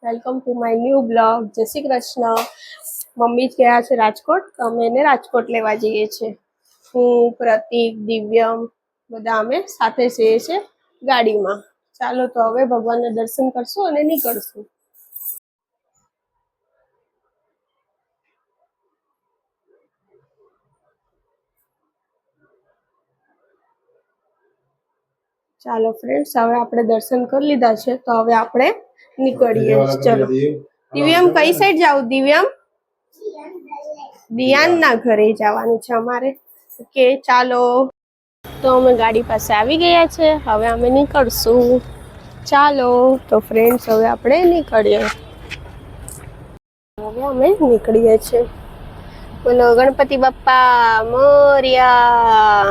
Welcome to my new blog. જય Shri Krishna. Mummy ગયા છે રાજકોટ, તો અમે એને રાજકોટ લેવા જઈએ છીએ. હું, પ્રતિક, દિવ્યમ બધા અમે સાથે જઈએ છીએ ગાડીમાં. ચાલો તો હવે ભગવાનના દર્શન કરશું અને નીકળશું. ચાલો ફ્રેન્ડ્સ, હવે આપણે દર્શન કરી લીધા છે, તો હવે આપણે નીકળીએ. ચલો દિવ્યમ, કઈ સાઈડ જાવ? દિવ્યમ, દિયાન ના ઘરે જવાનું છે અમારે. ઓકે ચાલો. તો અમે ગાડી પાસે આવી ગયા છે, હવે અમે નીકળશું. ચાલો તો ફ્રેન્ડ્સ, હવે આપણે નીકળીએ. હવે અમે નીકળીએ છીએ. બોલો ગણપતિ બાપ્પા મોર્યા,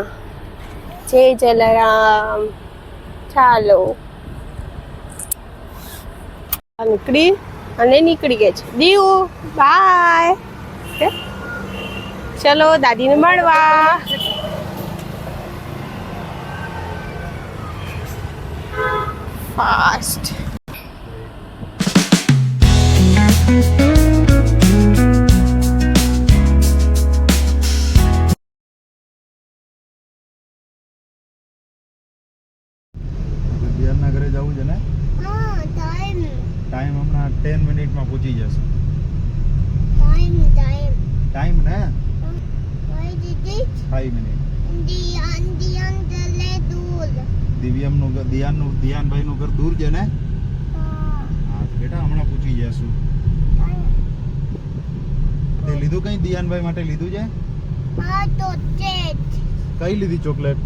જય જલારામ. ચાલો નીકળી ગયા છે. દીવ બાય. ચલો દાદીને મળવા. ફાસ્ટ. દિયાનના ઘરે જવું છે ને? હા, ટાઈમ હમણાં 10 મિનિટમાં પહોંચી જશે. ટાઈમ ને 5 મિનિટ. દિવ્યમનું ઘર, દિયાનભાઈનું ઘર દૂર છે ને? હા બેટા, હમણાં પૂછી જશું. તે લીધું કઈ દિયાનભાઈ માટે લીધું છે? કઈ લીધી ચોકલેટ?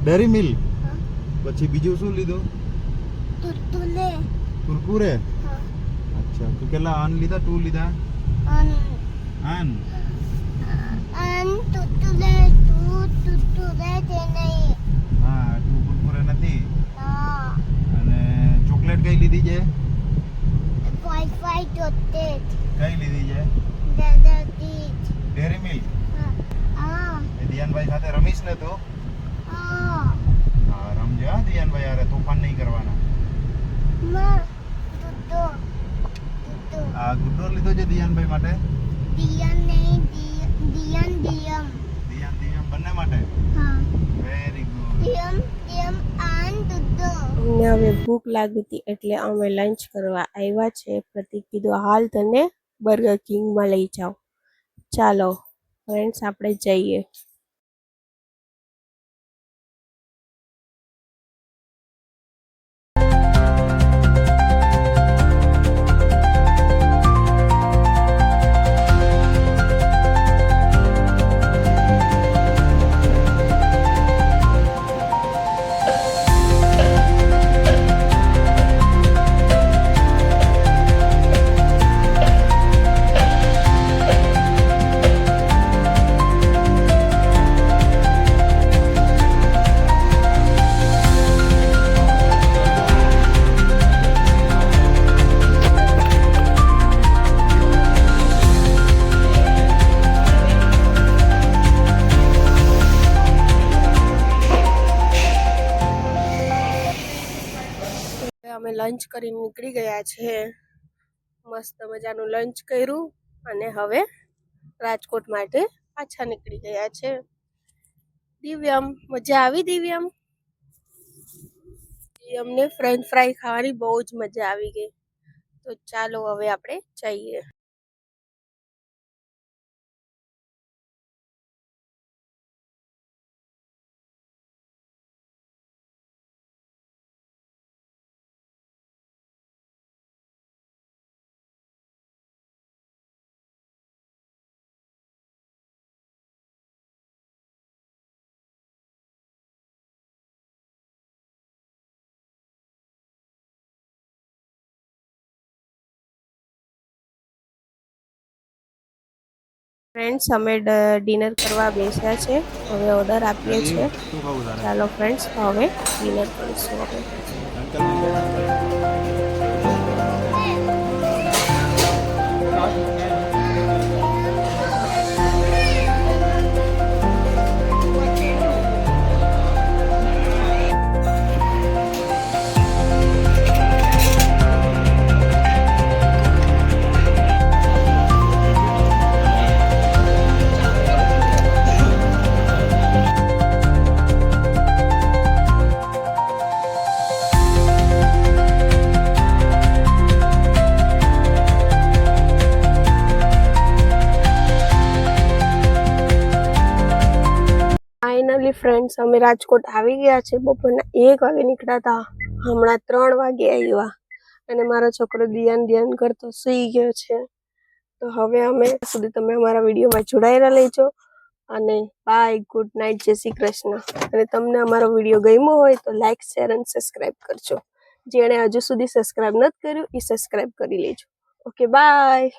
Dairy milk. પછી બીજું શું લીધું? કુરકુરે. અચ્છા, તો કેટલા આન લીધા? 2 લીધા? આન હા, 2 કુરકુરે નથી. અને ચોકલેટ કઈ લીધી છે? કઈ લીધી છે? Dairy milk. દિયાનભાઈ સાથે રમીશ ને તું? હા રમજે હા દિયાનભાઈ, યાર તોફાન નહીં કરવાના. આ ગુડ્ડો લીધો છે દિયાનભાઈ માટે? દિયાન બંને માટે? હા. Very good. અમને હવે ભૂખ લાગી હતી એટલે અમે લંચ કરવા આવ્યા છે. પ્રતિક કીધું હાલ તને બર્ગર કિંગમાં લઈ જાઓ. ચાલો ફ્રેન્ડ્સ, આપણે જઈએ. અમે લંચ કરીને નીકળી ગયા છે. મસ્ત મજાનું લંચ કર્યું અને હવે રાજકોટ માટે પાછા નીકળી ગયા છે. દિવ્યમ, મજા આવી? દિવ્યમને ફ્રેન્ચ ફ્રાય ખાવાની બહુ જ મજા આવી ગઈ. તો ચાલો હવે આપણે જઈએ. ફ્રેન્ડ્સ, અમે ડિનર કરવા બેસ્યા છે. હવે ઓર્ડર આપીએ છીએ. ચાલો ફ્રેન્ડ્સ, હવે ડિનર કરીશું. હવે ફાઇનલી ફ્રેન્ડ્સ અમે રાજકોટ આવી ગયા છે. બપોરના 1 વાગે નીકળ્યા હતા, હમણાં 3 વાગે આવ્યા. અને મારો છોકરો ધ્યાન કરતો સૂઈ ગયો છે. તો હવે અમે સુધી તમે અમારા વિડીયોમાં જોડાયેલા લેજો. અને બાય, ગુડ નાઇટ, જય શ્રી કૃષ્ણ. અને તમને અમારો વિડીયો ગમ્યો હોય તો લાઈક, શેર અને સબસ્ક્રાઈબ કરજો. જેણે હજુ સુધી સબસ્ક્રાઈબ નથી કર્યું એ સબસ્ક્રાઈબ કરી લેજો. Okay, by.